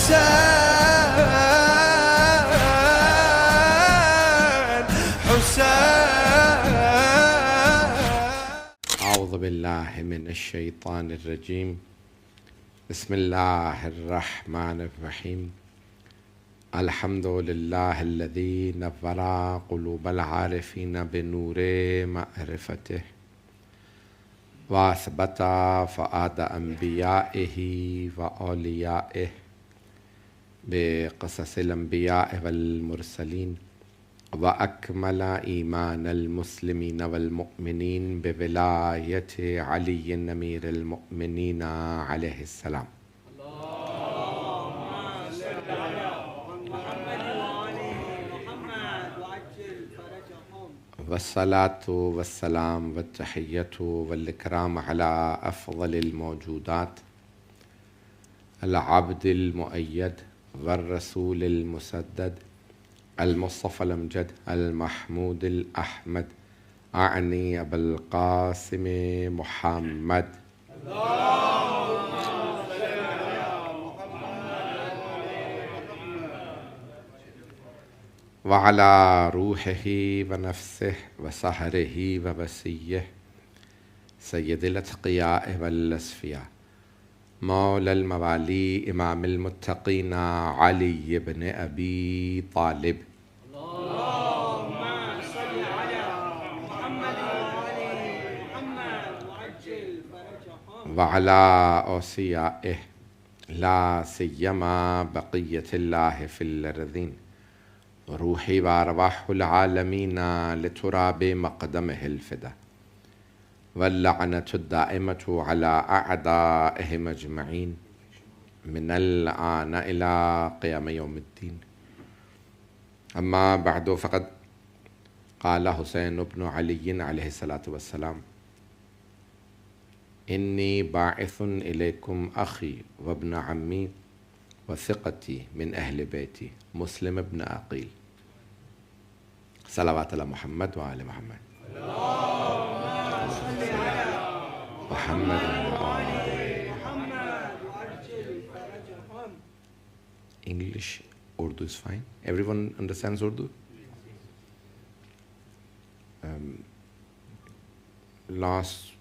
أعوذ بالله من الشيطان الرجيم. بسم الله الرحمن الرحيم. الحمد لله الذي نور قلوب العارفين بنور معرفته وأثبت فؤاد أنبيائه وأوليائه بقصص الأنبياء والمرسلين وأكمل إيمان المسلمين والمؤمنين بولاية علي أمير المؤمنين عليه السلام. والصلاة والسلام والتحية والإكرام على أفضل الموجودات العبد المؤيد والرسول المسدد المصطفى الأمجد المحمود الأحمد أعني أبا القاسم محمد وعلى روحه ونفسه وسهره ووسيه سيد الأتقياء والأصفياء مولى الموالي إمام المتقين علي بن أبي طالب اللهم صل على محمد وآل محمد وعجل فرجهم وعلى أوصيائه لا سيما بقية الله في الأرضين روحي وأرواح العالمين لتراب مقدمه الفدا واللعنة الدائمة على أعدائهم أجمعين من الآن إلى قيام يوم الدين. أما بعد فقد قال حسين بن علي عليه الصلاة والسلام إني باعث إليكم أخي وابن عمي وثقتي من أهل بيتي مسلم بن عقيل صلوات على محمد وآل محمد محمد وآل English, Urdu is fine. Everyone understands Urdu? Last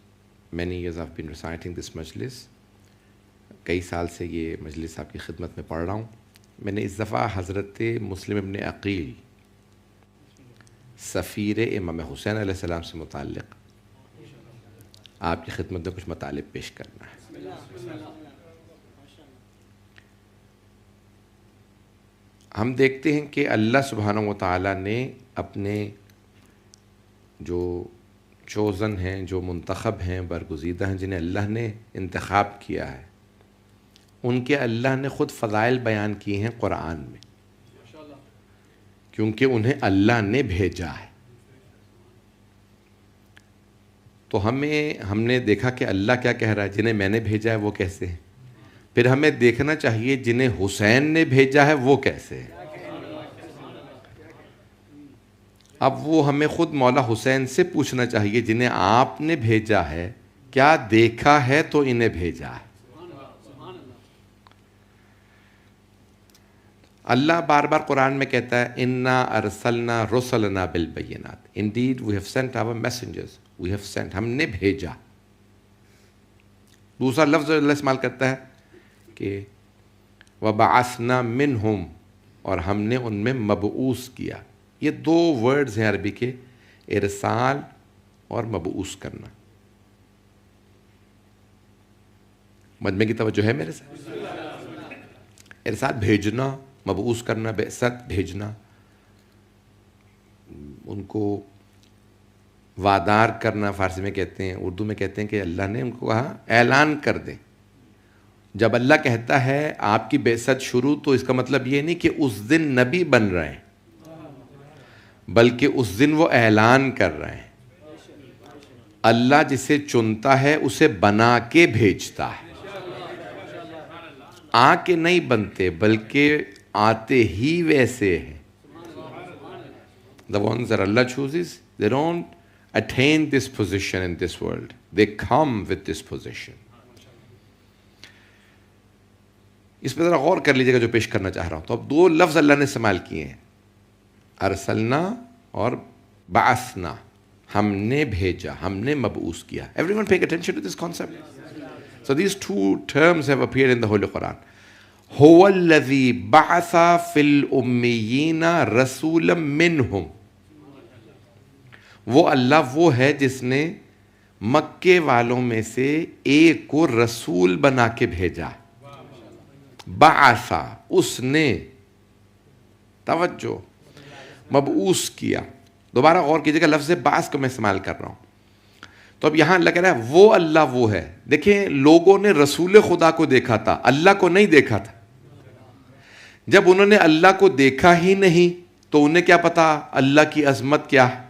many years I've been reciting this majlis. کئی سال سے یہ مجلس آپ کی خدمت میں پڑھ رہا ہوں. میں نے اس دفعہ حضرت مسلم ابن عقیل سفیر امام حسین علیہ السلام سے متعلق آپ کی خدمت میں کچھ مطالب پیش کرنا ہے. ہم دیکھتے ہیں کہ اللہ سبحانہ و تعالیٰ نے اپنے جو چوزن ہیں، جو منتخب ہیں، برگزیدہ ہیں، جنہیں اللہ نے انتخاب کیا ہے، ان کے اللہ نے خود فضائل بیان کیے ہیں قرآن میں، کیونکہ انہیں اللہ نے بھیجا ہے. تو ہم نے دیکھا کہ اللہ کیا کہہ رہا ہے، جنہیں میں نے بھیجا ہے وہ کیسے ہیں. پھر ہمیں دیکھنا چاہیے جنہیں حسین نے بھیجا ہے وہ کیسے ہیں. اب وہ ہمیں خود مولا حسین سے پوچھنا چاہیے جنہیں آپ نے بھیجا ہے کیا دیکھا ہے تو انہیں بھیجا ہے. اللہ بار بار قرآن میں کہتا ہے اِنَّا أَرْسَلْنَا رُسُلَنَا بِالْبَيِّنَاتِ Indeed we have sent our messengers. We have sent. ہم نے بھیجا. دوسرا لفظ اللہ استعمال کرتا ہے کہ وَبَعَثْنَا مِنْهُمْ اور ہم نے ان میں مبعوث کیا. یہ دو ورڈز ہیں عربی کے، ارسال اور مبعوث کرنا. مجمع کی توجہ ہے میرے ساتھ؟ ارسال بھیجنا، مبعوث کرنا، بعثت بھیجنا، ان کو وادار کرنا فارسی میں کہتے ہیں، اردو میں کہتے ہیں کہ اللہ نے ان کو کہا اعلان کر دیں. جب اللہ کہتا ہے آپ کی بعثت شروع تو اس کا مطلب یہ نہیں کہ اس دن نبی بن رہے ہیں، بلکہ اس دن وہ اعلان کر رہے ہیں. اللہ جسے چنتا ہے اسے بنا کے بھیجتا ہے. آ کے نہیں بنتے بلکہ آتے ہی ویسے ہیں. The ones that Allah chooses, they don't attain this position in this world. They come with this position. اس پہ ذرا غور کر لیجیے گا جو پیش کرنا چاہ رہا ہوں. تو اب دو لفظ اللہ نے استعمال کیے ہیں, ارسلنا اور بعثنا, ہم نے بھیجا, ہم نے مبعوث کیا. Everyone paying attention to this concept? So these two terms have appeared in the Holy Quran. هو الذي بعث في الأميين رسولا منهم. وہ اللہ وہ ہے جس نے مکے والوں میں سے ایک کو رسول بنا کے بھیجا. بعثا, اس نے, توجہ, مبعوث کیا. دوبارہ غور کیجیے گا, لفظ بعث کو میں استعمال کر رہا ہوں. تو اب یہاں اللہ کہہ رہا ہے وہ اللہ وہ ہے. دیکھیں لوگوں نے رسول خدا کو دیکھا تھا, اللہ کو نہیں دیکھا تھا. جب انہوں نے اللہ کو دیکھا ہی نہیں تو انہیں کیا پتا اللہ کی عظمت کیا ہے.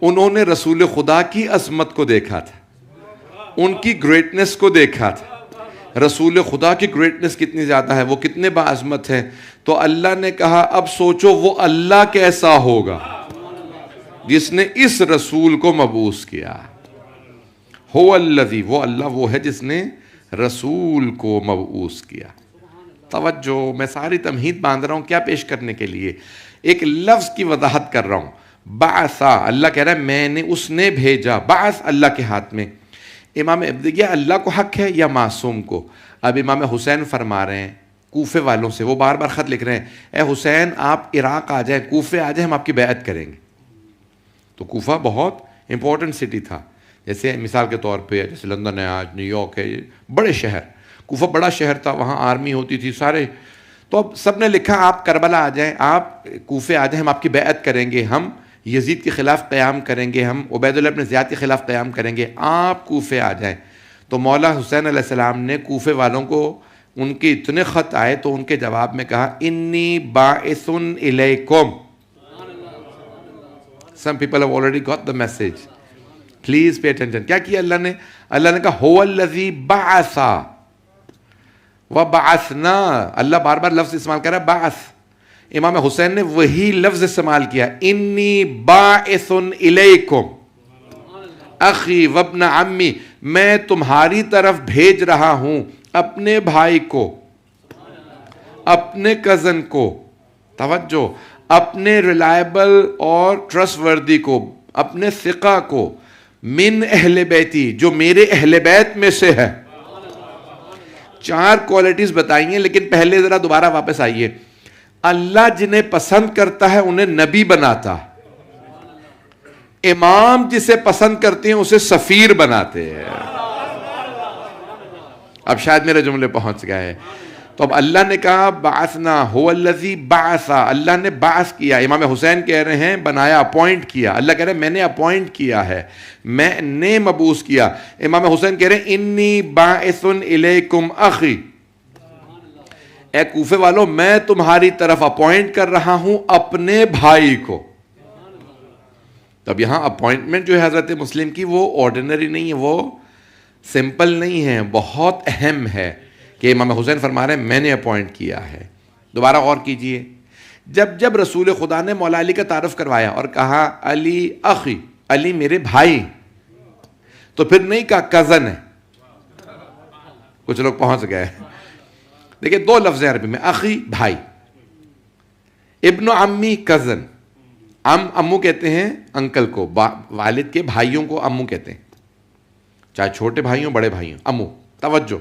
انہوں نے رسول خدا کی عظمت کو دیکھا تھا, ان کی گریٹنس کو دیکھا تھا. رسول خدا کی گریٹنس کتنی زیادہ ہے, وہ کتنے باعظمت ہیں. تو اللہ نے کہا اب سوچو وہ اللہ کیسا ہوگا جس نے اس رسول کو مبعوث کیا. هو الذی, وہ اللہ وہ ہے جس نے رسول کو مبعوث کیا. توجہ, میں ساری تمہید باندھ رہا ہوں کیا پیش کرنے کے لیے, ایک لفظ کی وضاحت کر رہا ہوں. بعثا, اللہ کہہ رہا ہے میں نے, اس نے بھیجا. بعث اللہ کے ہاتھ میں. امام دیکھیے اللہ کو حق ہے یا معصوم کو. اب امام حسین فرما رہے ہیں کوفے والوں سے, وہ بار بار خط لکھ رہے ہیں, اے حسین آپ عراق آ جائیں, کوفے آ جائیں, ہم آپ کی بیعت کریں گے. تو کوفہ بہت امپورٹنٹ سٹی تھا, جیسے مثال کے طور پہ جیسے لندن ہے آج, نیو یارک ہے, بڑے شہر. کوفہ بڑا شہر تھا, وہاں آرمی ہوتی تھی سارے. تو اب سب نے لکھا آپ کربلا آ جائیں, آپ کوفے آ جائیں, ہم آپ کی بیعت کریں گے, ہم یزید کے خلاف قیام کریں گے, ہم عبید اللہ ابن زیاد کے خلاف قیام کریں گے, آپ کوفے آ جائیں. تو مولا حسین علیہ السلام نے کوفے والوں کو, ان کے اتنے خط آئے تو ان کے جواب میں کہا انی باعث الیکم. Some people have already got the message. Please pay attention. کیا کیا اللہ نے؟ اللہ نے کہا هو الذی بعث وبعثنا. اللہ بار بار لفظ استعمال کر رہا ہے بعث. امام حسین نے وہی لفظ استعمال کیا, انی باعث الیکم اخی وابن عمی, میں تمہاری طرف بھیج رہا ہوں اپنے بھائی کو, اپنے کزن کو, توجہ, اپنے ریلائبل اور ٹرسٹ وردی کو, اپنے ثقہ کو, من اہل بیتی, جو میرے اہل بیت میں سے ہے. 4 کوالٹیز بتائی ہیں, لیکن پہلے ذرا دوبارہ واپس آئیے. اللہ جنہیں پسند کرتا ہے انہیں نبی بناتا, امام جسے پسند کرتے ہیں اسے سفیر بناتے ہیں. اب شاید میرے جملے پہنچ گئے. تو اب اللہ نے کہا بعثنا, هو الذی بعث, اللہ نے بعث کیا. امام حسین کہہ رہے ہیں بنایا, اپوائنٹ کیا. اللہ کہہ رہے ہیں میں نے اپوائنٹ کیا ہے, میں نے مبعوث کیا. امام حسین کہہ رہے ہیں انی باعث الیکم اخی, اے کوفے والوں میں تمہاری طرف اپوائنٹ کر رہا ہوں اپنے بھائی کو. تب یہاں اپوائنٹمنٹ جو ہے حضرت مسلم کی وہ آرڈینری نہیں ہے, وہ سمپل نہیں ہے, بہت اہم ہے کہ امام حسین فرما رہے ہیں میں نے اپوائنٹ کیا ہے. دوبارہ غور کیجئے, جب رسول خدا نے مولا علی کا تعارف کروایا اور کہا علی اخی, علی میرے بھائی, تو پھر نہیں کہا کزن ہے. کچھ لوگ پہنچ گئے. دیکھیں 2 لفظ ہیں عربی میں, اخی بھائی, ابن عمی کزن. امو کہتے ہیں انکل کو, والد کے بھائیوں کو امو کہتے ہیں, چاہے چھوٹے بھائیوں بڑے بھائیوں, امو. توجہ,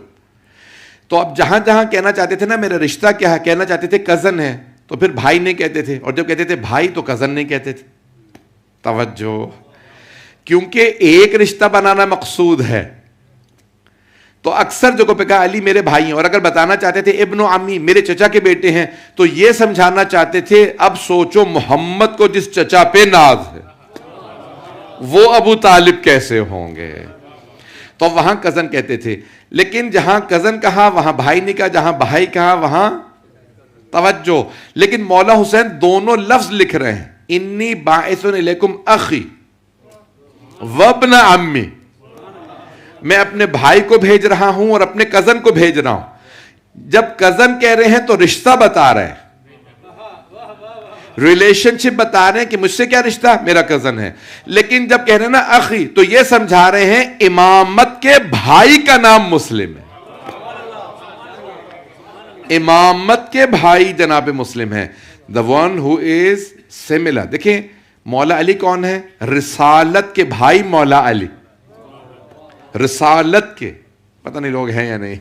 تو اب جہاں جہاں کہنا چاہتے تھے نا میرا رشتہ کیا ہے, کہنا چاہتے تھے کزن ہے, تو پھر بھائی نہیں کہتے تھے, اور جب کہتے تھے بھائی تو کزن نہیں کہتے تھے. توجہ, کیونکہ ایک رشتہ بنانا مقصود ہے. تو اکثر جگہوں پہ کہا علی میرے بھائی ہیں, اور اگر بتانا چاہتے تھے ابن عمی میرے چچا کے بیٹے ہیں, تو یہ سمجھانا چاہتے تھے اب سوچو محمد کو جس چچا پہ ناز ہے وہ ابو طالب کیسے ہوں گے. تو وہاں کزن کہتے تھے, لیکن جہاں کزن کہا وہاں بھائی نہیں کہا, جہاں بھائی کہا وہاں. توجہ, لیکن مولا حسین دونوں لفظ لکھ رہے ہیں, انی باعث الیکم اخی وابن عمی, میں اپنے بھائی کو بھیج رہا ہوں اور اپنے کزن کو بھیج رہا ہوں. جب کزن کہہ رہے ہیں تو رشتہ بتا رہے ہیں, ریلیشن شپ بتا رہے ہیں کہ مجھ سے کیا رشتہ, میرا کزن ہے. لیکن جب کہہ رہے ہیں نا اخی, تو یہ سمجھا رہے ہیں امامت کے بھائی کا نام مسلم ہے. امامت کے بھائی جناب مسلم ہیں. the one who is similar. دیکھیں مولا علی کون ہے؟ رسالت کے بھائی مولا علی. رسالت کے، پتہ نہیں لوگ ہیں یا نہیں،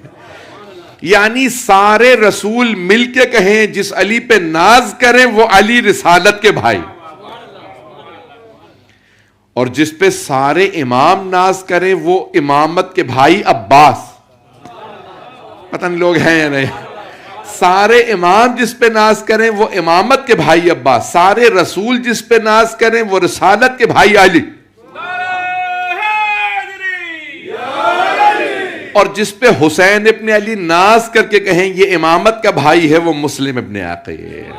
یعنی سارے رسول مل کے کہیں جس علی پہ ناز کریں وہ علی رسالت کے بھائی، اور جس پہ سارے امام ناز کریں وہ امامت کے بھائی عباس. پتہ نہیں لوگ ہیں یا نہیں. سارے امام جس پہ ناز کریں وہ امامت کے بھائی عباس، سارے رسول جس پہ ناز کریں وہ رسالت کے بھائی علی، اور جس پہ حسین ابن علی ناز کر کے کہیں یہ امامت کا بھائی ہے وہ مسلم ابن عقیل.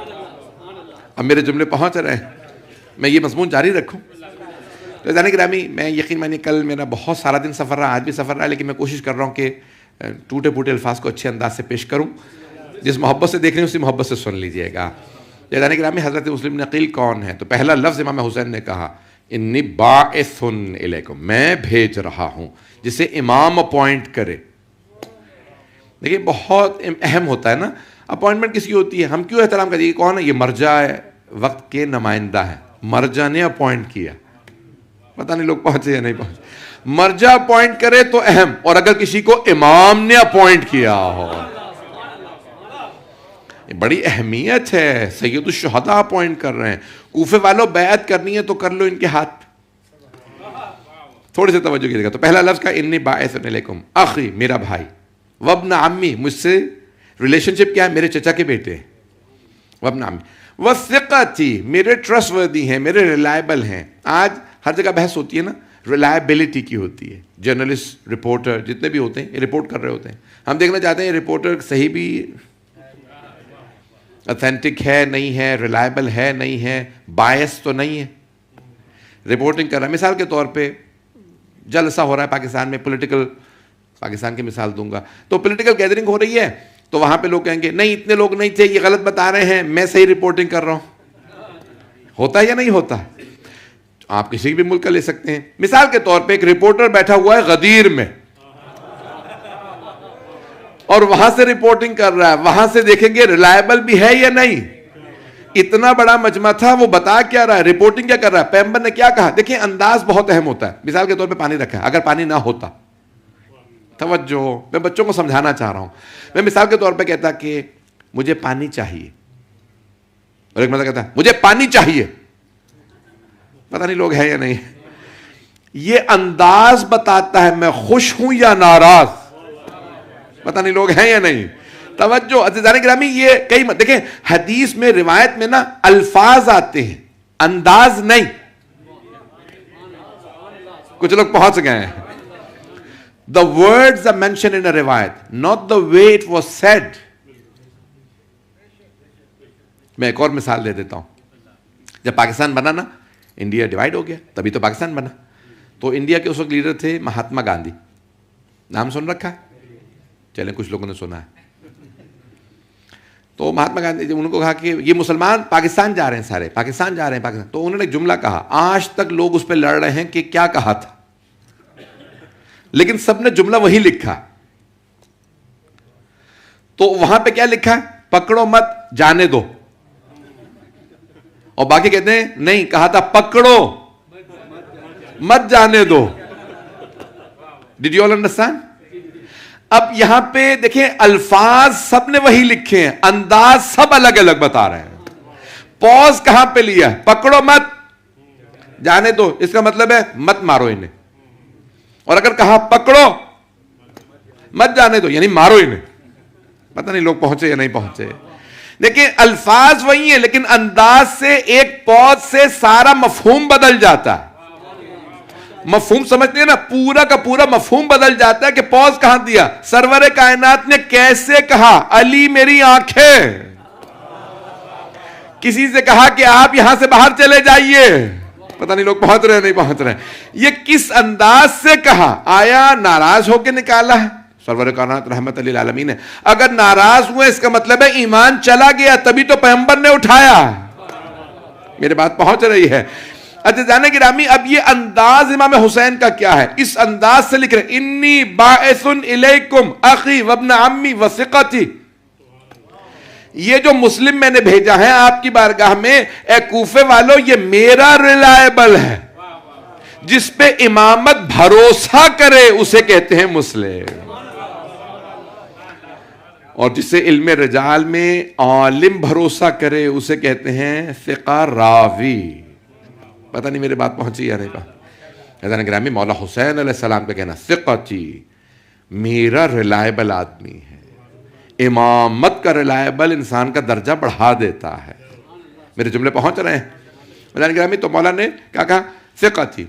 اب میرے جملے پہنچ رہے ہیں، میں یہ مضمون جاری رکھوں. تو جانے گرامی، میں یقین مانی کل میرا بہت سارا دن سفر رہا، آج بھی سفر رہا، لیکن میں کوشش کر رہا ہوں کہ ٹوٹے پھوٹے الفاظ کو اچھے انداز سے پیش کروں. جس محبت سے دیکھ رہے ہیں اسی محبت سے سن لیجئے گا. جانے گرامی، حضرت مسلم بن عقیل کون ہے؟ تو پہلا لفظ امام حسین نے کہا انی باعث الیکم، میں بھیج رہا ہوں، جسے امام اپوائنٹ کرے. دیکھیے بہت اہم ہوتا ہے نا، اپوائنٹمنٹ کس کی ہوتی ہے؟ ہم کیوں احترام کریں؟ یہ کون ہے؟ یہ مرجع وقت کے نمائندہ ہے، مرجع نے اپوائنٹ کیا. پتہ نہیں لوگ پہنچے یا نہیں پہنچے. مرجع اپوائنٹ کرے تو اہم، اور اگر کسی کو امام نے اپوائنٹ کیا ہو، بڑی اہمیت ہے. سید الشہداء اپوائنٹ کر رہے ہیں. کوفے والوں بیعت کرنی ہے تو کر لو ان کے ہاتھ. تھوڑی سی توجہ کیجیے گا. تو پہلا لفظ کا انی باعث علیکم، اخی میرا بھائی، وابن عمی مجھ سے ریلیشن شپ کیا ہے؟ میرے چچا کے بیٹے ہیں. وابن عمی وثقتی میرے ٹرسٹ وردی ہیں، میرے ریلائبل ہیں. آج ہر جگہ بحث ہوتی ہے نا، ریلائبلٹی کی ہوتی ہے. جرنلسٹ، رپورٹر جتنے بھی ہوتے ہیں یہ رپورٹ کر رہے ہوتے ہیں. ہم دیکھنا چاہتے ہیں یہ رپورٹر صحیح بھی اتھینٹک ہے نہیں ہے، ریلائبل ہے نہیں ہے، بائس تو نہیں ہے. رپورٹنگ کر رہا ہے. مثال کے طور پہ جلسہ ہو رہا ہے پاکستان میں، پولیٹیکل، پاکستان کی مثال دوں گا، تو پولیٹیکل گیدرنگ ہو رہی ہے، تو وہاں پہ لوگ کہیں گے نہیں اتنے لوگ نہیں تھے، یہ غلط بتا رہے ہیں، میں صحیح رپورٹنگ کر رہا ہوں. ہوتا ہے یا نہیں ہوتا؟ آپ کسی بھی ملک کا لے سکتے ہیں. مثال کے طور پہ ایک رپورٹر بیٹھا ہوا ہے غدیر میں اور وہاں سے رپورٹنگ کر رہا ہے، وہاں سے دیکھیں گے ریلائبل بھی ہے یا نہیں. اتنا بڑا مجمع تھا، وہ بتا کیا رہا ہے، رپورٹنگ کیا کر رہا ہے، پیغمبر نے کیا کہا. دیکھیں انداز بہت اہم ہوتا ہے. مثال کے طور پہ پانی رکھا ہے، اگر پانی نہ ہوتا، توجہ، میں بچوں کو سمجھانا چاہ رہا ہوں. میں مثال کے طور پہ کہتا کہ مجھے پانی چاہیے، اور ایک مرتبہ کہتا مجھے پانی چاہیے. پتہ نہیں لوگ ہیں یا نہیں. یہ انداز بتاتا ہے میں خوش ہوں یا ناراض. پتہ نہیں لوگ ہیں یا نہیں. توجہ عزیزان گرامی، یہ کئی دیکھیں حدیث میں، روایت میں نا الفاظ آتے ہیں، انداز نہیں. کچھ لوگ پہنچ گئے ہیں. The words are mentioned in a روایت، not the way it was said. میں ایک اور مثال دے دیتا ہوں. جب پاکستان بنا نا، انڈیا ڈیوائیڈ ہو گیا، تبھی تو پاکستان بنا. تو انڈیا کے اس وقت لیڈر تھے مہاتما گاندھی. نام سن رکھا ہے؟ چلیں کچھ لوگوں نے سنا ہے. تو مہاتما گاندھی جب انہوں کو کہا کہ یہ مسلمان پاکستان جا رہے ہیں، سارے پاکستان جا رہے ہیں پاکستان، تو انہوں نے ایک جملہ کہا، آج تک لوگ اس پہ لڑ رہے ہیں کہ کیا کہا تھا، لیکن سب نے جملہ وہی لکھا. تو وہاں پہ کیا لکھا ہے؟ پکڑو مت جانے دو. اور باقی کہتے ہیں نہیں، کہا تھا پکڑو مت جانے دو. Did you all understand? اب یہاں پہ دیکھیں الفاظ سب نے وہی لکھے ہیں، انداز سب الگ الگ بتا رہے ہیں. پوز کہاں پہ لیا؟ پکڑو مت جانے دو، اس کا مطلب ہے مت مارو انہیں. اور اگر کہا پکڑو مت جانے دو یعنی مارو انہیں. پتہ نہیں لوگ پہنچے یا نہیں پہنچے. دیکھیں الفاظ وہی ہیں لیکن انداز سے، ایک پوز سے سارا مفہوم بدل جاتا ہے. مفہوم سمجھتے ہیں نا، پورا کا پورا مفہوم بدل جاتا ہے کہ پوز کہاں دیا، سرور کائنات نے کیسے کہا علی میری آنکھیں. کسی سے کہا کہ آپ یہاں سے باہر چلے جائیے. پتہ نہیں لوگ پہنچ رہے ہیں نہیں پہنچ رہے ہیں. یہ کس انداز سے کہا؟ آیا ناراض ہو کے نکالا ہے؟ سرور کائنات رحمت للعالمین ہے. اگر ناراض ہوئے اس کا مطلب ہے ایمان چلا گیا، تبھی تو پیغمبر نے اٹھایا. میرے بات پہنچ رہی ہے؟ عزیزان گرامی، اب یہ انداز امام حسین کا کیا ہے؟ اس انداز سے لکھ رہے انی باعث الیکم اخی وابن عمی وثقتی. یہ جو مسلم میں نے بھیجا ہے آپ کی بارگاہ میں، اے کوفے والو، یہ میرا ریلائبل ہے، جس پہ امامت بھروسہ کرے اسے کہتے ہیں مسلم، اور جسے علم رجال میں عالم بھروسہ کرے اسے کہتے ہیں ثقہ راوی۔ پتہ نہیں میرے بات پہنچی یا نہیں پہنچی؟ حضرت گرامی، مولا حسین علیہ السلام کا کہنا ثقتی، میرا ریلائبل آدمی ہے۔ امامت کا ریلائبل انسان کا درجہ بڑھا دیتا ہے۔ میرے جملے پہنچ رہے ہیں؟ حضرت گرامی، تو مولا نے کیا کہا؟ ثقتی،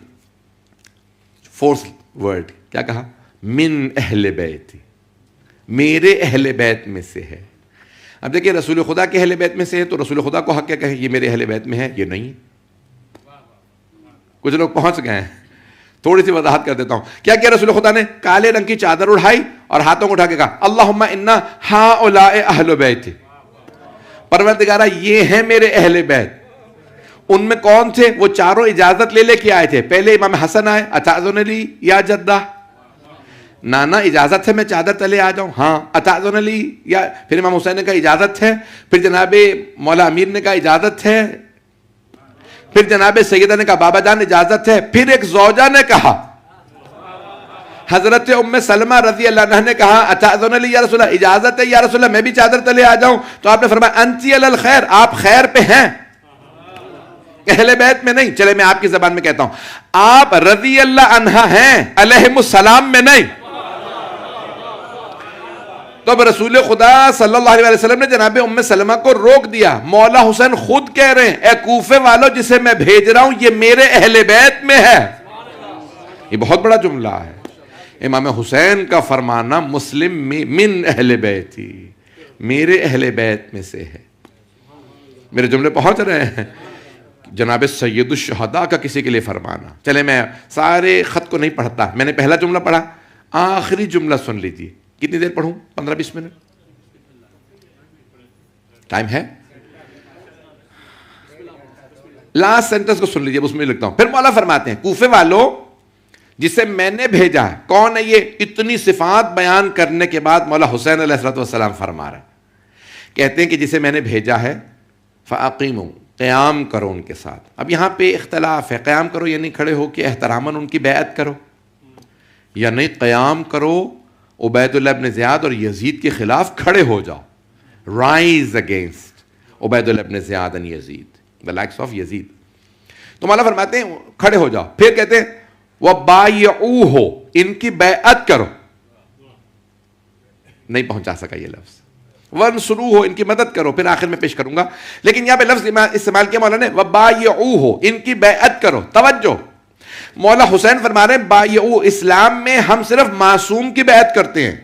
فورس ورڈ کیا کہا؟ من اہل بیتی، میرے اہل بیت میں سے ہے۔ اب دیکھیں، رسول خدا کے اہل بیت میں سے ہے تو رسول خدا کو حق کیا کہیں یہ میرے اہل بیت میں ہے؟ یہ نہیں۔ کچھ لوگ پہنچ گئے ہیں، تھوڑی سی وضاحت کر دیتا ہوں۔ کیا کیا رسول خدا نے؟ کالے رنگ کی چادر اڑائی اور ہاتھوں کو اٹھا کے کہا اللہم انا ہؤلاء اہل بیت، پروردگارہ یہ ہیں میرے اہل بیت۔ ان میں کون تھے؟ وہ چاروں اجازت لے کے آئے تھے۔ پہلے امام حسن آئے، اتعذن لی یا جدہ، نانا اجازت ہے میں چادر تلے آ جاؤں؟ ہاں۔ اتعذن لی، یا پھر امام حسین نے کہا اجازت ہے، پھر جناب مولا امیر نے کہا اجازت ہے، پھر جناب سیدہ نے کہا بابا جان اجازت ہے، پھر ایک زوجہ نے کہا، حضرت ام سلمہ رضی اللہ عنہ نے کہا اتعذن لی یا رسول اللہ، اجازت ہے یا رسول اللہ میں بھی چادر تلے آ جاؤں؟ تو آپ نے فرمایا انتی علی الخیر، آپ خیر پہ ہیں، اہل بیت میں نہیں۔ چلے میں آپ کی زبان میں کہتا ہوں، آپ رضی اللہ عنہ ہیں، علیہم السلام میں نہیں۔ تو اب رسول خدا صلی اللہ علیہ وسلم نے جناب ام سلمہ کو روک دیا۔ مولا حسین خود کہہ رہے ہیں اے کوفے والو، جسے میں بھیج رہا ہوں یہ میرے اہل بیت میں ہے۔ یہ بہت بڑا جملہ ہے۔ امام حسین کا فرمانا مسلم من اہل بیتی، میرے اہل بیت میں سے ہے۔ میرے جملے پہنچ رہے ہیں؟ جناب سید الشہداء کا کسی کے لیے فرمانا۔ چلے میں سارے خط کو نہیں پڑھتا، میں نے پہلا جملہ پڑھا، آخری جملہ سن لیجیے۔ کتنی دیر پڑھوں؟ 15-20 منٹ ٹائم ہے؟ لاسٹ سینٹنس کو سن لیجیے، اس میں لکھتا ہوں۔ پھر مولا فرماتے ہیں کوفے والو، جسے میں نے بھیجا ہے کون ہے یہ؟ اتنی صفات بیان کرنے کے بعد مولا حسین علیہ السلام فرما رہے ہیں، کہتے ہیں کہ جسے میں نے بھیجا ہے فاقیموا، قیام کرو ان کے ساتھ۔ اب یہاں پہ اختلاف ہے، قیام کرو یعنی کھڑے ہو کے احتراماً ان کی بیعت کرو، یا نہیں قیام کرو عبید اللہ ابن زیاد اور یزید کے خلاف کھڑے ہو جاؤ، رائز اگینسٹ عبید اللہ ابن زیاد and Yazid, the likes of یزید۔ تو مولا فرماتے ہیں کھڑے ہو جاؤ، پھر کہتے ہیں وَبَایِعُوهُ، ان کی بیعت کرو، نہیں پہنچا سکا یہ لفظ، وَانْصُرُوهُ، ان کی مدد کرو، پھر آخر میں پیش کروں گا، لیکن یہاں پہ لفظ استعمال کیا مولا نے وَبَایِعُوهُ، ان کی بیعت کرو۔ توجہ، مولا حسین فرما رہے ہیں بایعو، اسلام میں ہم صرف معصوم کی بیعت کرتے ہیں،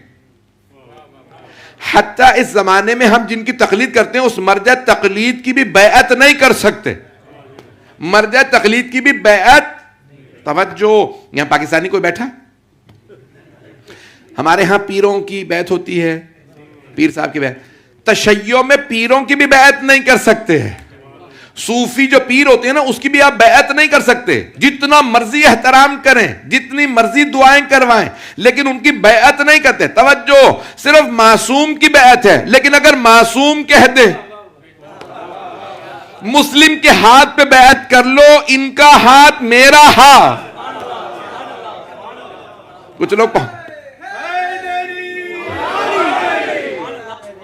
حتیٰ اس زمانے میں ہم جن کی تقلید کرتے ہیں اس مرجع تقلید کی بھی بیعت نہیں کر سکتے، مرجع تقلید کی بھی بیعت۔ توجہ، یہاں پاکستانی کوئی بیٹھا؟ ہمارے ہاں پیروں کی بیعت ہوتی ہے، پیر صاحب کی بیعت، تشیع میں پیروں کی بھی بیعت نہیں کر سکتے ہیں، صوفی جو پیر ہوتے ہیں نا اس کی بھی آپ بیعت نہیں کر سکتے، جتنا مرضی احترام کریں، جتنی مرضی دعائیں کروائیں، لیکن ان کی بیعت نہیں کرتے۔ توجہ، صرف معصوم کی بیعت ہے، لیکن اگر معصوم کہہ دے مسلم کے ہاتھ پہ بیعت کر لو، ان کا ہاتھ میرا ہاتھ۔ کچھ لوگ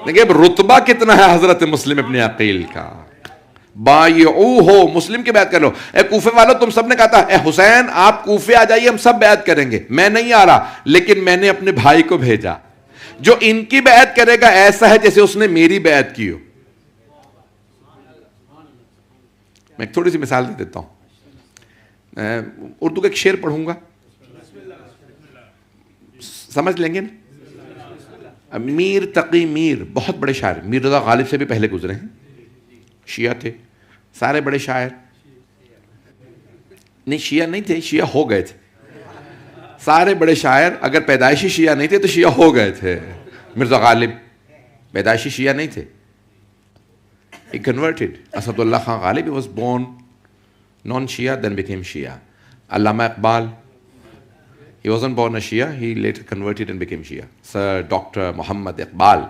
دیکھیں اب رتبہ کتنا ہے حضرت مسلم ابن عقیل کا۔ بایعوہ، مسلم کی بیعت کر لو۔ اے کوفے والو، تم سب نے کہا تھا اے حسین آپ کوفے آ جائیے ہم سب بیعت کریں گے، میں نہیں آ رہا، لیکن میں نے اپنے بھائی کو بھیجا، جو ان کی بیعت کرے گا ایسا ہے جیسے اس نے میری بیعت کی ہو۔ میں ایک تھوڑی سی مثال دے دیتا ہوں، اردو کا ایک شعر پڑھوں گا، سمجھ لیں گے نا؟ میر تقی میر، بہت بڑے شاعر، میر رضا غالب سے بھی پہلے گزرے ہیں، شیعہ تھے، سارے بڑے شاعر، نہیں شیعہ نہیں تھے، شیعہ ہو گئے تھے، سارے بڑے شاعر اگر پیدائشی شیعہ نہیں تھے تو شیعہ ہو گئے تھے۔ مرزا غالب پیدائشی شیعہ نہیں تھے، he converted. Asadullah Khan Ghalib, he was born non-Shia, then became Shia. Allama Iqbal, he wasn't born a Shia, he later converted and became Shia. Sir Dr. Muhammad Iqbal.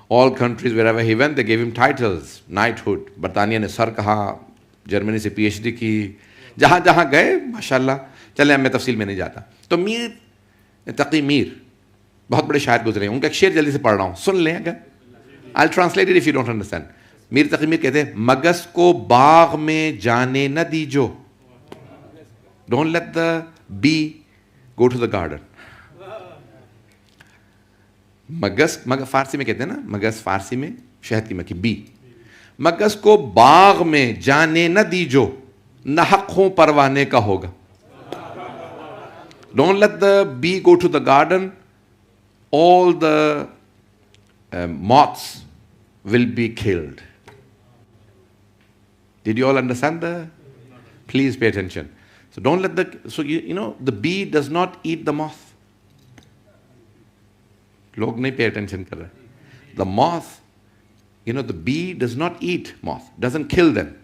All countries wherever he went, they gave him titles, knighthood. برطانیہ نے سر کہا, جرمنی سے P H D کی, جہاں جہاں گئے ماشاءاللہ. چلیں اب میں تفصیل میں نہیں جاتا. تو میر تقی میر بہت بڑے شاعر گزرے ہیں, ان کا ایک شعر جلدی سے پڑھ رہا ہوں, سن لیں اگر. I'll translate it if you don't understand. Mir Taqi Mir کہتے ہیں, مگس کو باغ میں جانے نہ دیجو. Don't let the bee go to the garden. مگس فارسی میں کہتے ہیں نا, مگس فارسی میں شہد کی مکھی, بی. مگس کو باغ میں جانے نہ دیجو, نہ حق ہوں پروانے کا ہوگا. Don't let the bee go to the garden. All the moths will be killed. Did you all understand the? Please pay attention. So don't let the bee does not eat the moth. لوگ نہیں pay attention کر رہے. The moth, the bee does not eat moth, doesn't kill them.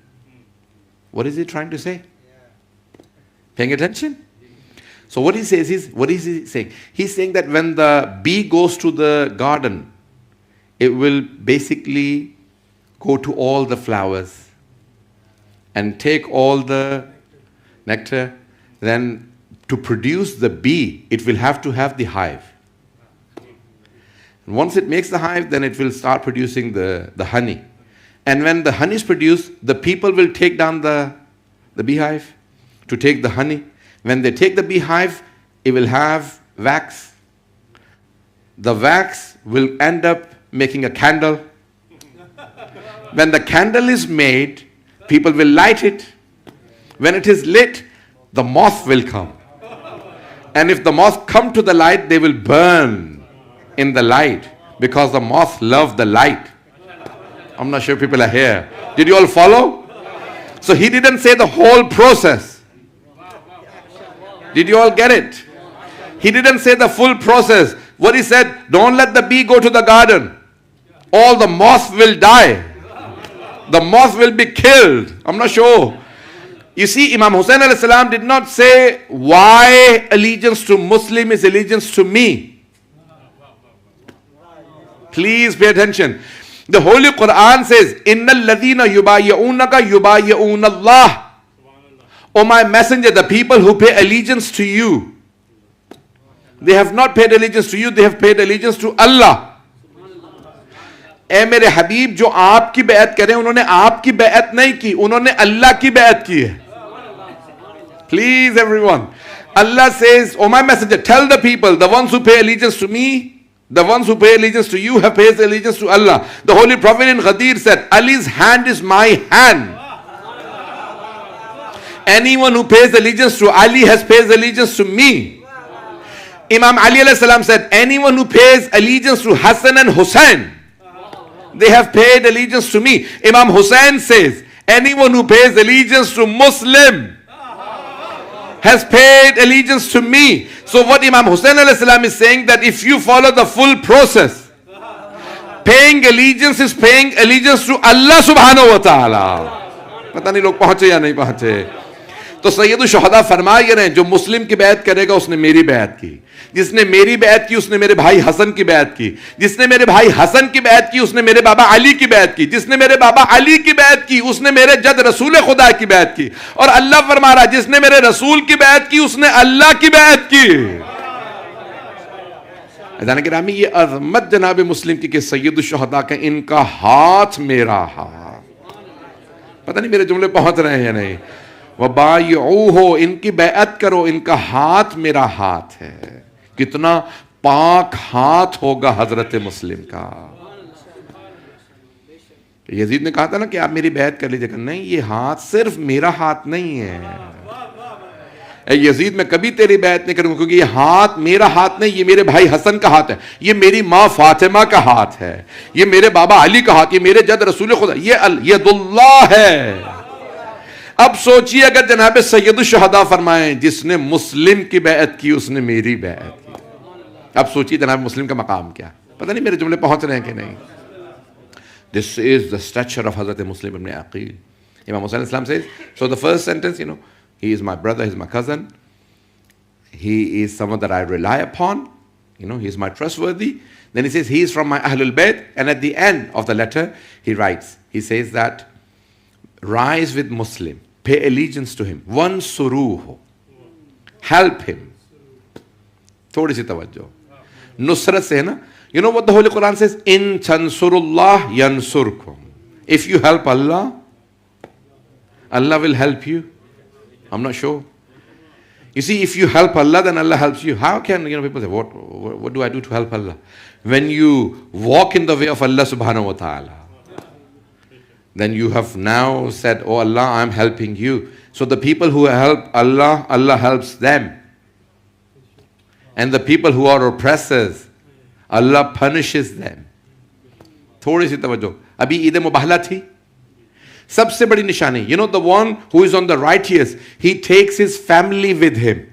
What is he trying to say? Paying attention? So what he says is, what is he saying? He's saying that when the bee goes to the garden, it will basically go to all the flowers and take all the nectar. Then to produce the bee, it will have to have the hive. And once it makes the hive, then it will start producing the honey. And when the honey is produced, the people will take down the beehive to take the honey. When they take the beehive, it will have wax. The wax will end up making a candle. When the candle is made, people will light it. When it is lit, the moth will come. And if the moth come to the light, they will burn in the light, because the moth love the light. I'm not sure people are here. Did you all follow? So he didn't say the whole process. Did you all get it? He didn't say the full process. What he said, don't let the bee go to the garden. All the moths will die. The moth will be killed. I'm not sure. You see, Imam Hussain alayhi salam did not say why allegiance to Muslim is allegiance to me. Please pay attention. The Holy Quran says, Innal ladhina yubayyi'unaka yubayyi'una Allah. O my messenger, the people who pay allegiance to you, they have not paid allegiance to you, they have paid allegiance to Allah. اے میرے حبیب, جو آپ کی بیعت کریں, انہوں نے آپ کی بیعت نہیں کی, انہوں نے اللہ کی بیعت کی ہے. Please everyone. Allah says, O my messenger, tell the people, the ones who pay allegiance to me, the ones who pay allegiance to you have paid allegiance to Allah. The Holy Prophet in Ghadir said, Ali's hand is my hand. Anyone who pays allegiance to Ali has paid allegiance to me. Imam Ali alayhi salam said, anyone who pays allegiance to Hassan and Hussein, they have paid allegiance to me. Imam Hussein says, anyone who pays allegiance to Muslim has paid allegiance to me. So what Imam Hussain alayhi salam is saying, that if you follow the full process, paying allegiance is paying allegiance to Allah subhanahu wa ta'ala. پتہ نہیں لوگ پہنچے یا نہیں پہنچے. تو سید الشہداء فرما یہ رہے ہیں, جو مسلم کی بیعت کرے گا اس نے میری بیعت کی, جس نے میری بیعت کی اس نے میرے بھائی حسن کی بیعت کی, جس نے میرے بھائی حسن کی بیعت کی اس نے میرے بابا علی کی بیعت کی, جس نے میرے بابا علی کی بیعت کی اس نے میرے جد رسول خدا کی بیعت کی, اور اللہ فرما رہا جس نے میرے رسول کی بیعت کی اس نے اللہ کی بیعت کی. عزیزان گرامی, یہ عظمت جناب مسلم کی کہ سید الشہداء کا ان کا ہاتھ میرا ہاتھ. پتہ نہیں میرے جملے پہنچ رہے ہیں یا نہیں. وَبَایِعُوهُ, ان کی بیعت کرو, ان کا ہاتھ میرا ہاتھ ہے. کتنا پاک ہاتھ ہوگا حضرت مسلم کا. یزید نے کہا تھا نا کہ آپ میری بیعت کر لیجئے. نہیں, یہ ہاتھ صرف میرا ہاتھ نہیں ہے. اے یزید, میں کبھی تیری بیعت نہیں کروں گا, کیونکہ یہ ہاتھ میرا ہاتھ نہیں, یہ میرے بھائی حسن کا ہاتھ ہے, یہ میری ماں فاطمہ کا ہاتھ ہے, یہ میرے بابا علی کا ہاتھ, یہ میرے جد رسول خدا, یہ ید اللہ ہے. اب سوچئے اگر جناب سید الشہداء فرمائیں جس نے مسلم کی بیعت کی اس نے میری بیعت کی, اب سوچئے جناب مسلم کا مقام کیا. پتہ نہیں میرے جملے پہنچ رہے ہیں کہ نہیں. This is the stature of Hazrat Muslim ibn Aqil. Imam Hussain Islam says, so the first sentence, he is my brother, he is my cousin, he is someone that I rely upon, You know, he is my trustworthy. Then he says, he is from my Ahlul Bayt. And at the end of the letter, he writes, he says that, rise with Muslim, pay allegiance to him, wansuruhu, help him. Thodi si tawajjuh. Nusrat se hai na. You know what the Holy Quran says? In tansurullah yansurkum. If you help Allah, Allah will help you. I'm not sure. You see, if you help Allah, then Allah helps you. How can, people say, what do I do to help Allah? When you walk in the way of Allah subhanahu wa ta'ala, then you have now said, oh Allah, I'm helping you. So the people who help Allah, Allah helps them. And the people who are oppressors, Allah punishes them. Thodi si tawajjuh. Abhi Eid Mubahla thi. Sabse badi nishani. You know, the one who is on the righteous, he takes his family with him.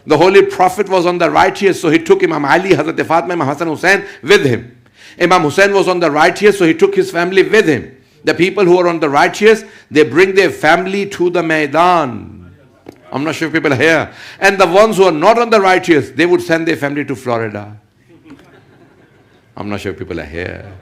The Holy Prophet was on the righteous, so he took Imam Ali, Hazrat Fatima, Imam Hassan Hussain with him. Imam Hussain was on the righteous, so he took his family with him. The people who are on the righteous, they bring their family to the Maidan. I'm not sure if people are here. And the ones who are not on the righteous, they would send their family to Florida. I'm not sure if people are here.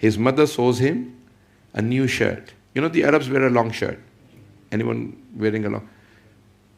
His mother sews him a new shirt. You know the Arabs wear a long shirt. Anyone wearing a long?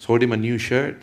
sewed him a new shirt.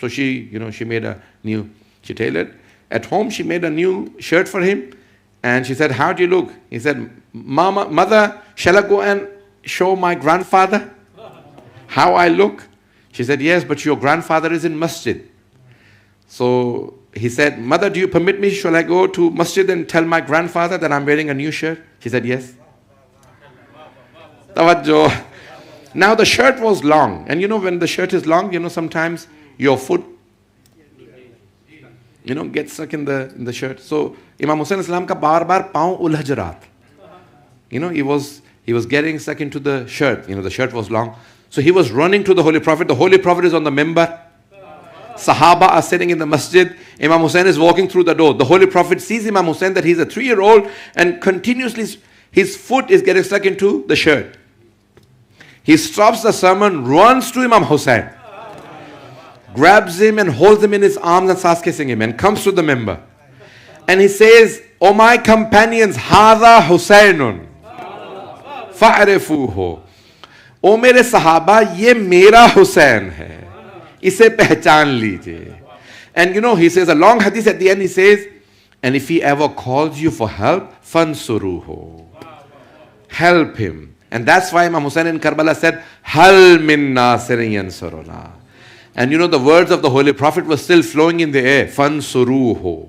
So she made a new, she tailored. At home she made a new shirt for him and she said, how do you look? He said, mother, shall I go and show my grandfather how I look? She said, yes, but your grandfather is in masjid. So he said, mother, do you permit me? Shall I go to masjid and tell my grandfather that I'm wearing a new shirt? She said, yes. Tawajjo. Now the shirt was long, and you know when the shirt is long, you know sometimes your foot, you know, gets stuck in the shirt. So Imam Hussain Islam ka baar paun ulhaj raha tha. You know, he was getting stuck into the shirt. You know, the shirt was long. So he was running to the Holy Prophet. The Holy Prophet is on the minbar. Sahaba are sitting in the masjid. Imam Hussain is walking through the door. The Holy Prophet sees Imam Hussain that he's a 3-year-old and continuously his foot is getting stuck into the shirt. He stops the sermon, runs to Imam Hussain, grabs him and holds him in his arms and starts kissing him and comes to the minbar. And he says, "O my companions, Hadha Husainun, fa'rifuhu." O mere sahaba, ye mera Hussain hai. Ise pehchan lijiye. And you know, he says a long hadith at the end, he says, "And if he ever calls you for help, fansuruhu." Help him. And that's why Imam Hussain in Karbala said, "Hal min nasirin yansuruna." And you know, the words of the Holy Prophet were still flowing in the air. Fansuruhu.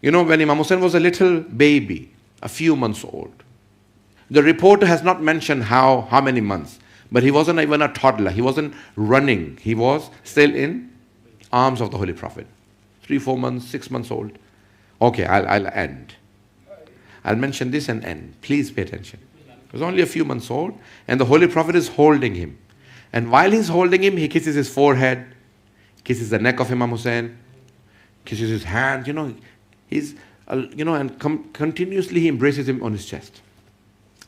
You know, when Imam Hussain was a little baby, a few months old, the reporter has not mentioned how many months, but he wasn't even a toddler. He wasn't running. He was still in arms of the Holy Prophet. 3, 4 months, 6 months old. Okay, I'll end. I'll mention this and end. Please pay attention. He was only a few months old, and the Holy Prophet is holding him. And while he's holding him, he kisses his forehead, kisses the neck of Imam Hussain, kisses his hand, you know, he's, you know, and continuously he embraces him on his chest.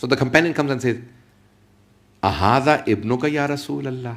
So the companion comes and says, "Ahadha ibnuka ya Rasul Allah."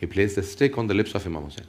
He placed a stick on the lips of Imam Hussain.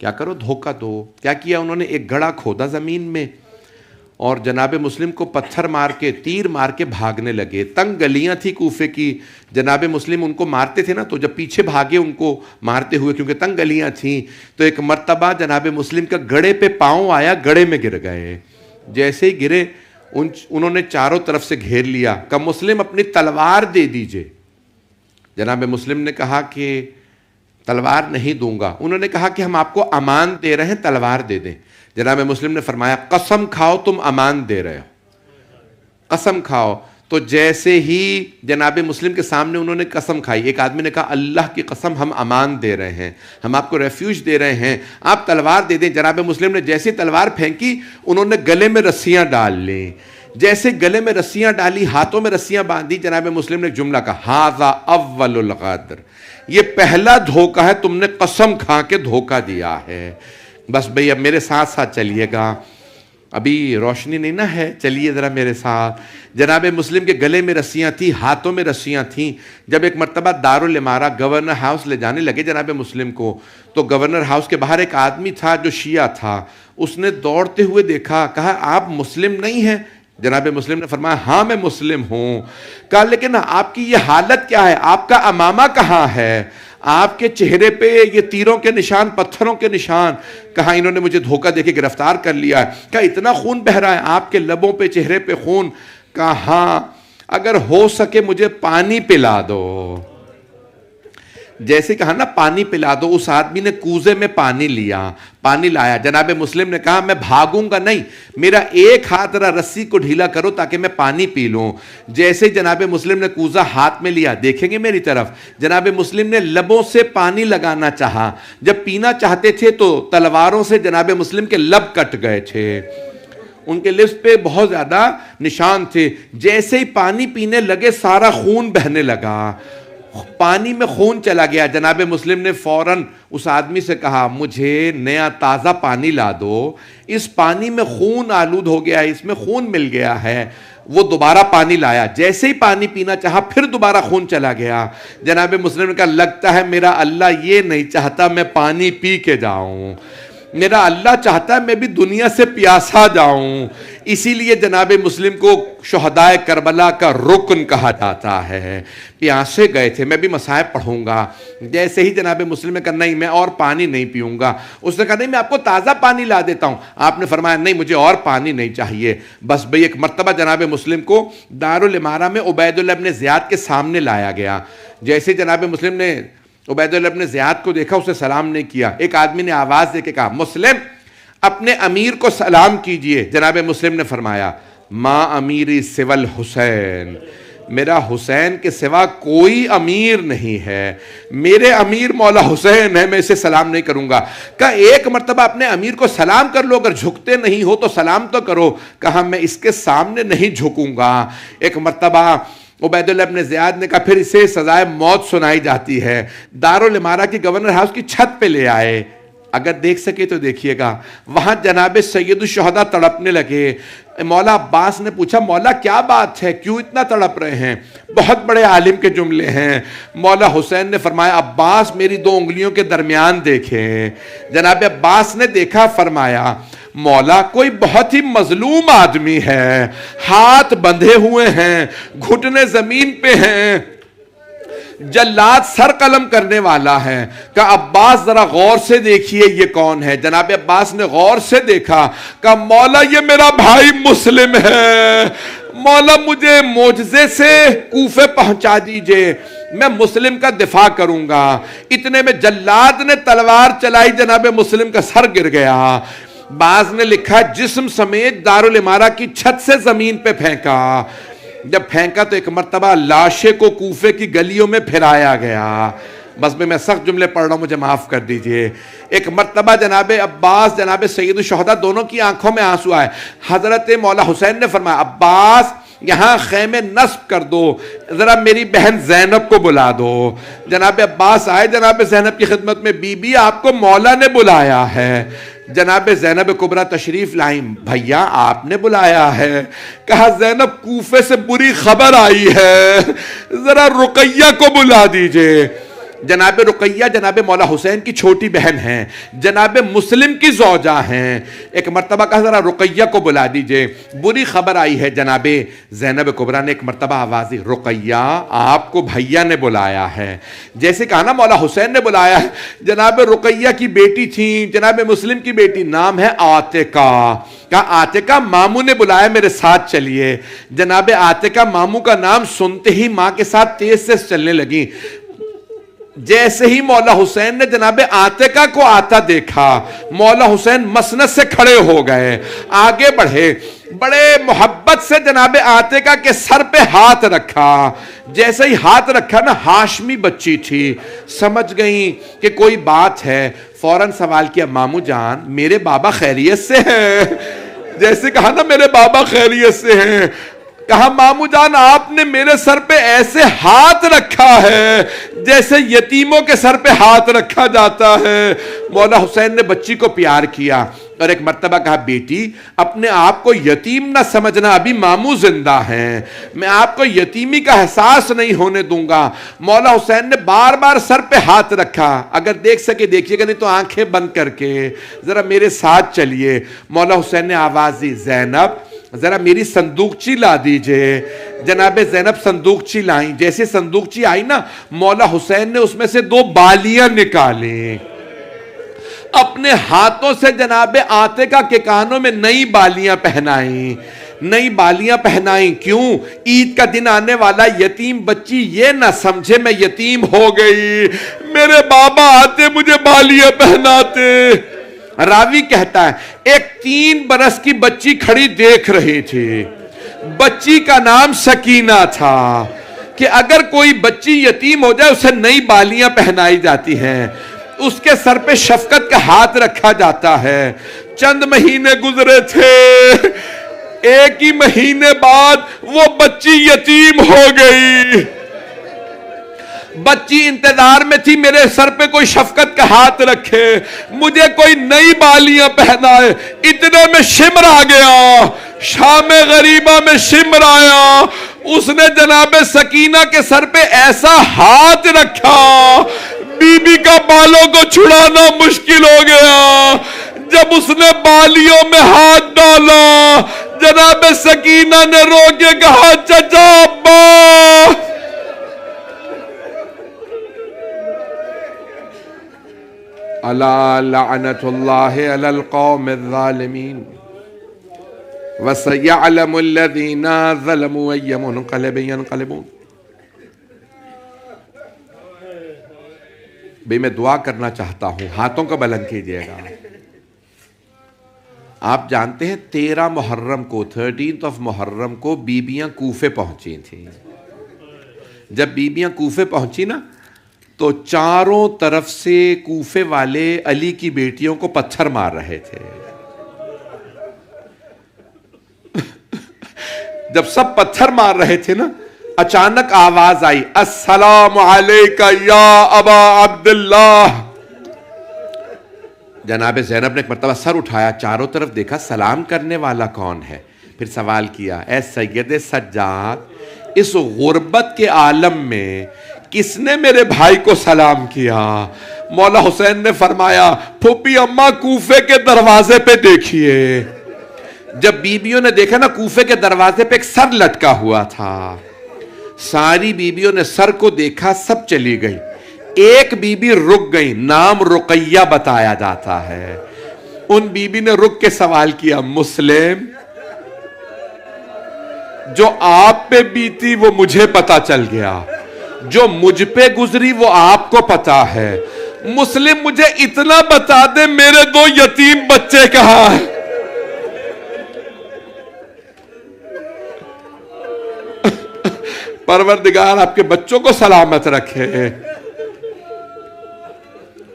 کیا کرو دھوکہ دو. کیا کیا انہوں نے؟ ایک گڑھا کھودا زمین میں اور جناب مسلم کو پتھر مار کے تیر مار کے بھاگنے لگے. تنگ گلیاں تھی کوفے کی, جناب مسلم ان کو مارتے تھے نا, تو جب پیچھے بھاگے ان کو مارتے ہوئے, کیونکہ تنگ گلیاں تھیں, تو ایک مرتبہ جناب مسلم کا گڑھے پہ پاؤں آیا, گڑھے میں گر گئے. جیسے ہی گرے انہوں نے چاروں طرف سے گھیر لیا, کہ مسلم اپنی تلوار دے دیجئے. جناب مسلم نے کہا کہ تلوار نہیں دوں گا. انہوں نے کہا کہ ہم آپ کو امان دے رہے ہیں, تلوار دے دیں. جناب مسلم نے فرمایا قسم کھاؤ تم امان دے رہے ہو, قسم کھاؤ. تو جیسے ہی جناب مسلم کے سامنے انہوں نے قسم کھائی, ایک آدمی نے کہا اللہ کی قسم ہم امان دے رہے ہیں, ہم آپ کو ریفیوج دے رہے ہیں, آپ تلوار دے دیں. جناب مسلم نے جیسے تلوار پھینکی, انہوں نے گلے میں رسیاں ڈال لیں. جیسے گلے میں رسیاں ڈالی, ہاتھوں میں رسیاں باندھی, جناب مسلم نے جملہ کہا ھذا اول الغدر, یہ پہلا دھوکہ ہے, تم نے قسم کھا کے دھوکہ دیا ہے. بس بھئی اب میرے ساتھ ساتھ چلیے گا, ابھی روشنی نہیں نا ہے, چلیے ذرا میرے ساتھ. جناب مسلم کے گلے میں رسیاں تھیں, ہاتھوں میں رسیاں تھیں. جب ایک مرتبہ دارالامارہ گورنر ہاؤس لے جانے لگے جناب مسلم کو, تو گورنر ہاؤس کے باہر ایک آدمی تھا جو شیعہ تھا. اس نے دوڑتے ہوئے دیکھا, کہا آپ مسلم نہیں ہیں؟ جناب مسلم نے فرمایا ہاں میں مسلم ہوں. کہا لیکن آپ کی یہ حالت کیا ہے, آپ کا امامہ کہاں ہے, آپ کے چہرے پہ یہ تیروں کے نشان, پتھروں کے نشان. کہا انہوں نے مجھے دھوکہ دے کے گرفتار کر لیا ہے. کہا اتنا خون بہ رہا ہے آپ کے لبوں پہ, چہرے پہ خون. کہا ہاں, اگر ہو سکے مجھے پانی پلا دو. جیسے کہا نا پانی پلا دو, اس آدمی نے کوزے میں پانی لیا, پانی لایا. جناب مسلم نے کہا میں بھاگوں گا نہیں, میرا ایک ہاتھ ذرا رسی کو ڈھیلا کرو تاکہ میں پانی پی لوں. جیسے جناب مسلم نے کوزہ ہاتھ میں لیا, دیکھیں گے میری طرف, جناب مسلم نے لبوں سے پانی لگانا چاہا. جب پینا چاہتے تھے تو تلواروں سے جناب مسلم کے لب کٹ گئے تھے, ان کے لپس پہ بہت زیادہ نشان تھے. جیسے ہی پانی پینے لگے سارا خون بہنے لگا, پانی میں خون چلا گیا. جناب مسلم نے فوراً اس آدمی سے کہا مجھے نیا تازہ پانی لا دو, اس پانی میں خون آلود ہو گیا ہے, اس میں خون مل گیا ہے. وہ دوبارہ پانی لایا, جیسے ہی پانی پینا چاہا پھر دوبارہ خون چلا گیا. جناب مسلم نے کہا لگتا ہے میرا اللہ یہ نہیں چاہتا میں پانی پی کے جاؤں, میرا اللہ چاہتا ہے میں بھی دنیا سے پیاسا جاؤں. اسی لیے جناب مسلم کو شہدائے کربلا کا رکن کہا جاتا ہے. پیاسے گئے تھے, میں بھی مصائب پڑھوں گا. جیسے ہی جناب مسلم نے کہا نہیں میں اور پانی نہیں پیوں گا. اس نے کہا نہیں میں آپ کو تازہ پانی لا دیتا ہوں. آپ نے فرمایا نہیں مجھے اور پانی نہیں چاہیے. بس بھئی ایک مرتبہ جناب مسلم کو دارالامارہ میں عبید اللہ ابن زیاد کے سامنے لایا گیا. جیسے جناب مسلم نے عبید اللہ ابن زیاد کو دیکھا, اسے سلام نہیں کیا. ایک آدمی نے آواز دے کے کہا مسلم اپنے امیر کو سلام کیجئے. جناب مسلم نے فرمایا ما امیری سوى الحسین, میرا حسین کے سوا کوئی امیر نہیں ہے, میرے امیر مولا حسین ہے, میں اسے سلام نہیں کروں گا. کہا ایک مرتبہ اپنے امیر کو سلام کر لو, اگر جھکتے نہیں ہو تو سلام تو کرو. کہا میں اس کے سامنے نہیں جھکوں گا. ایک مرتبہ عبید اللہ ابن زیاد نے کہا پھر اسے سزائے موت سنائی جاتی ہے. دارالامارہ کی گورنر ہاؤس کی چھت پہ لے آئے, اگر دیکھ سکے تو دیکھیے گا, وہاں جناب سید الشہداء تڑپنے لگے. مولا عباس نے پوچھا مولا کیا بات ہے, کیوں اتنا تڑپ رہے ہیں؟ بہت بڑے عالم کے جملے ہیں. مولا حسین نے فرمایا عباس میری دو انگلیوں کے درمیان دیکھیں. جناب عباس نے دیکھا, فرمایا مولا کوئی بہت ہی مظلوم آدمی ہے, ہاتھ بندھے ہوئے ہیں, گھٹنے زمین پہ ہیں, جلاد سر قلم کرنے والا ہے. کہا عباس ذرا غور سے دیکھیے یہ کون ہے. جناب عباس نے غور سے دیکھا, کہا مولا یہ میرا بھائی مسلم ہے, مولا مجھے معجزے سے کوفے پہنچا دیجئے, میں مسلم کا دفاع کروں گا. اتنے میں جلاد نے تلوار چلائی, جناب مسلم کا سر گر گیا. بعض نے لکھا جسم سمیت دارالامارہ کی چھت سے زمین پہ پھینکا. جب پھینکا تو ایک مرتبہ لاشے کو کوفے کی گلیوں میں پھرایا گیا. بس میں سخت جملے پڑھ رہا ہوں, مجھے معاف کر دیجئے. ایک مرتبہ جناب عباس جناب سید الشہداء دونوں کی آنکھوں میں آنسو آئے. حضرت مولا حسین نے فرمایا عباس یہاں خیمے نصب کر دو, ذرا میری بہن زینب کو بلا دو. جناب عباس آئے جناب زینب کی خدمت میں, بی بی آپ کو مولا نے بلایا ہے. جناب زینب کبریٰ تشریف لائیں. بھیا آپ نے بلایا ہے. کہا زینب کوفے سے بری خبر آئی ہے, ذرا رقیہ کو بلا دیجئے. جناب رقیہ جناب مولا حسین کی چھوٹی بہن ہیں، جناب مسلم کی زوجہ ہیں. ایک مرتبہ کہا ذرا رقیہ کو بلا دیجئے. بری خبر آئی ہے، جناب زینب کبریٰ نے ایک مرتبہ آواز دی، رقیہ آپ کو بھیا نے بلایا ہے. جیسے کہا نا مولا حسین نے بلایا ہے. جناب رقیہ کی بیٹی تھی، جناب مسلم کی بیٹی، نام ہے عاتقہ. کہا عاتقہ ماموں نے بلایا، میرے ساتھ چلیے. جناب عاتقہ ماموں کا نام سنتے ہی ماں کے ساتھ تیز سے چلنے لگی. جیسے ہی مولا حسین نے جناب عاتقہ کو آتا دیکھا، مولا حسین مسند سے کھڑے ہو گئے، آگے بڑھے، بڑے محبت سے جناب عاتقہ کے سر پہ ہاتھ رکھا. جیسے ہی ہاتھ رکھا نا، ہاشمی بچی تھی، سمجھ گئیں کہ کوئی بات ہے. فوراً سوال کیا، ماموں جان میرے بابا خیریت سے ہیں؟ جیسے کہا نا میرے بابا خیریت سے ہیں. کہا ماموں جان آپ نے میرے سر پہ ایسے ہاتھ رکھا ہے جیسے یتیموں کے سر پہ ہاتھ رکھا جاتا ہے. مولا حسین نے بچی کو پیار کیا اور ایک مرتبہ کہا، بیٹی اپنے آپ کو یتیم نہ سمجھنا، ابھی ماموں زندہ ہیں، میں آپ کو یتیمی کا احساس نہیں ہونے دوں گا. مولا حسین نے بار بار سر پہ ہاتھ رکھا. اگر دیکھ سکے دیکھیے گا، نہیں تو آنکھیں بند کر کے ذرا میرے ساتھ چلیے. مولا حسین نے آواز دی، زینب ذرا میری صندوقچی لا دیجئے. جناب زینب صندوقچی لائیں. جیسے صندوقچی آئی نا، مولا حسین نے اس میں سے 2 بالیاں نکالیں، اپنے ہاتھوں سے جناب عاتقہ کے کانوں میں نئی بالیاں پہنائیں. نئی بالیاں پہنائیں. کیوں؟ عید کا دن آنے والا، یتیم بچی یہ نہ سمجھے میں یتیم ہو گئی، میرے بابا آتے مجھے بالیاں پہناتے. راوی کہتا ہے ایک 3 برس کی بچی کھڑی دیکھ رہی تھی. بچی کا نام سکینہ تھا کہ اگر کوئی بچی یتیم ہو جائے اسے نئی بالیاں پہنائی جاتی ہیں، اس کے سر پہ شفقت کا ہاتھ رکھا جاتا ہے. چند مہینے گزرے تھے، ایک ہی مہینے بعد وہ بچی یتیم ہو گئی. بچی انتظار میں تھی میرے سر پہ کوئی شفقت کا ہاتھ رکھے، مجھے کوئی نئی بالیاں پہنائے. اتنے میں شمر آ گیا، شام غریبہ میں شمر آیا. اس نے جناب سکینہ کے سر پہ ایسا ہاتھ رکھا، بی بی کا بالوں کو چھڑانا مشکل ہو گیا. جب اس نے بالیوں میں ہاتھ ڈالا، جناب سکینہ نے رو کے کہا، چچا ابا. الا لعنت اللہ علی القوم الظالمین وسیعلم الذین ظلموا ای منقلب ینقلبون. بھئی میں دعا کرنا چاہتا ہوں، ہاتھوں کو بلند کیجئے گا. آپ جانتے ہیں 13 محرم کو 13 محرم کو بیبیاں کوفے پہنچی تھیں. جب بیبیاں کوفے پہنچی نا تو چاروں طرف سے کوفے والے علی کی بیٹیوں کو پتھر مار رہے تھے. جب سب پتھر مار رہے تھے نا، اچانک آواز آئی، السلام علیکہ یا ابا عبداللہ. جناب زینب نے ایک مرتبہ سر اٹھایا، چاروں طرف دیکھا، سلام کرنے والا کون ہے؟ پھر سوال کیا، اے سید سجاد، اس غربت کے عالم میں کس نے میرے بھائی کو سلام کیا؟ مولا حسین نے فرمایا، پھوپھی اماں کوفے کے دروازے پہ دیکھیے. جب بیبیوں نے دیکھا نا، کوفے کے دروازے پہ ایک سر لٹکا ہوا تھا. ساری بیبیوں نے سر کو دیکھا، سب چلی گئی. ایک بیوی رک گئی، نام رقیہ بتایا جاتا ہے. ان بیوی نے رک کے سوال کیا، مسلم جو آپ پہ بیتی وہ مجھے پتا چل گیا، جو مجھ پہ گزری وہ آپ کو پتا ہے. مسلم مجھے اتنا بتا دے میرے 2 یتیم بچے کہاں ہیں؟ پروردگار آپ کے بچوں کو سلامت رکھے.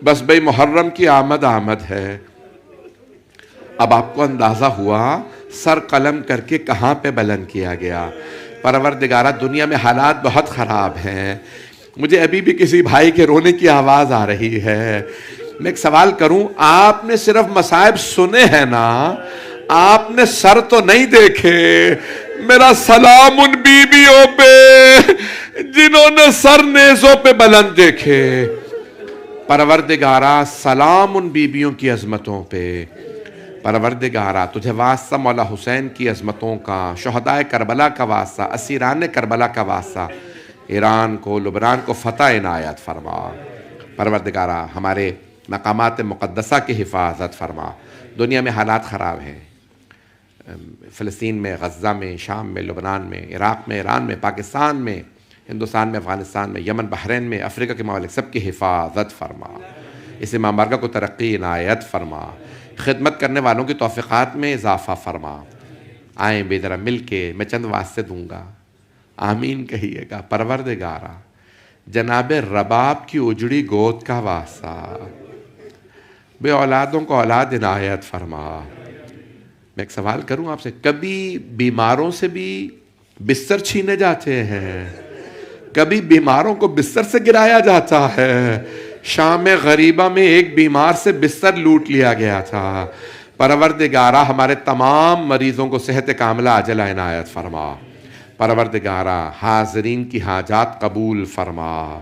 بس بھئی محرم کی آمد ہے. اب آپ کو اندازہ ہوا سر قلم کر کے کہاں پہ بلند کیا گیا. پروردگارہ دنیا میں حالات بہت خراب ہیں. مجھے ابھی بھی کسی بھائی کے رونے کی آواز آ رہی ہے. میں ایک سوال کروں، آپ نے صرف مصائب سنے ہیں نا، آپ نے سر تو نہیں دیکھے؟ میرا سلام ان بیویوں پہ جنہوں نے سر نیزوں پہ بلند دیکھے. پروردگارا سلام ان بیبیوں کی عظمتوں پہ. پروردگارا تجھے واسطہ مولا حسین کی عظمتوں کا، شہدائے کربلا کا واسطہ، اسیران کربلا کا واسطہ، ایران کو، لبنان کو فتح عنایت فرما. پروردگارا ہمارے مقامات مقدسہ کی حفاظت فرما. دنیا میں حالات خراب ہیں، فلسطین میں، غزہ میں، شام میں، لبنان میں، عراق میں، ایران میں، پاکستان میں، ہندوستان میں، افغانستان میں، یمن، بحرین میں، افریقہ کے ممالک، سب کی حفاظت فرما. اس امام بارگاہ کو ترقی عنایت فرما. خدمت کرنے والوں کی توفیقات میں اضافہ فرما. آئیں بے ذرا مل کے، میں چند واسطے دوں گا، آمین کہیے گا. پروردگارا جناب رباب کی اجڑی گود کا واسطہ، بے اولادوں کو اولاد عنایت فرما. میں ایک سوال کروں آپ سے، کبھی بیماروں سے بھی بستر چھینے جاتے ہیں؟ کبھی بیماروں کو بستر سے گرایا جاتا ہے؟ شام غریبہ میں ایک بیمار سے بستر لوٹ لیا گیا تھا. پروردگارا ہمارے تمام مریضوں کو صحت کاملہ عاجلہ عنایت فرما. پروردگارا حاضرین کی حاجات قبول فرما.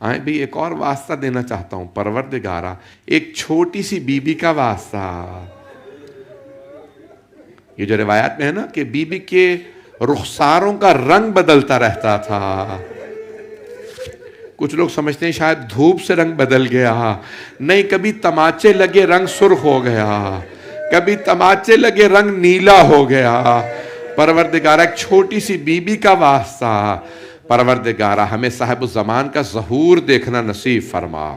آئیں بھی ایک اور واسطہ دینا چاہتا ہوں. پروردگارا ایک چھوٹی سی بی بی کا واسطہ. یہ جو روایات میں ہے نا کہ بی بی کے رخساروں کا رنگ بدلتا رہتا تھا. کچھ لوگ سمجھتے ہیں شاید دھوپ سے رنگ بدل گیا. نہیں، کبھی تماچے لگے رنگ سرخ ہو گیا، کبھی تماچے لگے رنگ نیلا ہو گیا. پروردگارہ ایک چھوٹی سی بی بی کا واسطہ. پروردگارہ ہمیں صاحب الزمان کا ظہور دیکھنا نصیب فرما.